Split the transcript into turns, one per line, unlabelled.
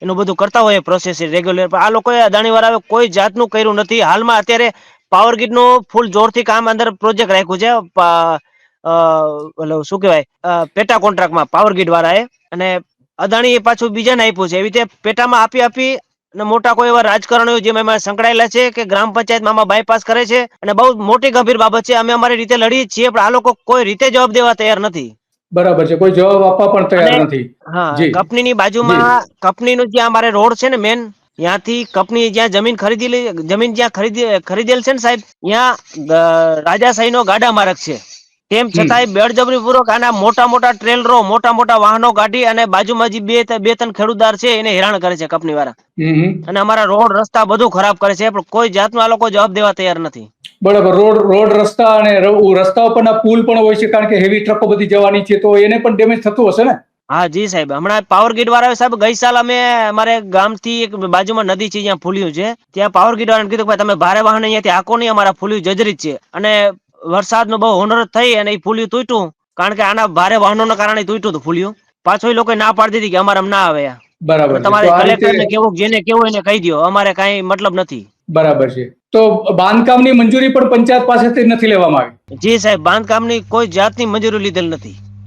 એનું બધું કરતા હોય પ્રોસેસ રેગ્યુલર, આ લોકોએ અદાણી વાળા કોઈ જાતનું કર્યું નથી. હાલમાં અત્યારે પાવર ગ્રીડ નું ફૂલ જોરથી કામ અંદર પ્રોજેક્ટ રાખ્યું છે, શું કહેવાય, પેટા કોન્ટ્રાક્ટમાં પાવર ગ્રીડ વાળાએ, અને અદાણી એ પાછું બીજાને આપ્યું છે. એવી રીતે પેટામાં આપી અને મોટા કોઈ એવા રાજકારણીઓ જેમ એમાં સંકળાયેલા છે કે ગ્રામ પંચાયતમાં આમાં બાયપાસ કરે છે, અને બહુ મોટી ગંભીર બાબત છે. અમે અમારી રીતે લડીએ છીએ, પણ આ લોકો કોઈ રીતે જવાબ દેવા તૈયાર નથી.
બરાબર છે, કોઈ જવાબ આપવા પણ
અને
તૈયાર નથી.
હા,
જી
કંપનીની
જી
બાજુમાં કંપનીનું જ્યાં અમારે રોડ છે ને મેન, ત્યાંથી કંપની જ્યાં જમીન જ્યાં ખરીદેલ છે ને સાહેબ, ત્યાં રાજાશાહી નો ગાડા માર્ગ છે. તેમ
હમ
છતાંય બળજબરી પૂર્વક આના મોટા મોટા ટ્રેલરો, મોટા મોટા વાહનો કાઢી અને બાજુમાં જે બે ત્રણ ખેડૂતદાર છે એને હેરાન કરે છે કંપની વાળા,
હમ
અને અમારા રોડ રસ્તા બધું ખરાબ કરે છે, પણ કોઈ જાતનું આ લોકો જવાબ દેવા તૈયાર નથી.
બરાબર. રોડ રસ્તા અને રસ્તાઓ પરના પુલ પણ હોય છે, કારણ કે હેવી ટ્રકો બધી જવાની છે, તો એને પણ ડેમેજ થતું હશે ને?
હા જી સાહેબ, હમણાં પાવર ગ્રીડ વાળા સાહેબ ગઈ સાલ અમે અમારે ગામથી એક બાજુમાં નદી છે જ્યાં ફૂલ્યું છે, ત્યાં પાવર ગ્રીડ વાળાને કીધું કે તમે ભારે વાહન અહીંયાથી આકો નહીં, અમારા ફૂલ્યું જર્જરિત છે. અને વરસાદ નો બહુ હોનરત થઈ અને એ ફૂલ્યું તૂટ્યું, કારણ કે આના ભારે વાહનોના કારણે તૂટ્યું હતું ફૂલ્યું. પાછો એ લોકો ના પાડી દીધી કે અમારે ના આવે, અને
બરાબર છે, તો
તમારે
આ રીતે
કલેક્ટર ને કેવું, જેને કેવું એને કહી દો, અમારે કઈ મતલબ નથી.
બરાબર છે. તો બાંધકામની મંજૂરી પણ પંચાયત પાસેથી નથી લેવામાં આવી?
જી સાહેબ, બાંધકામની કોઈ જાતની મંજૂરી લીધેલ નથી.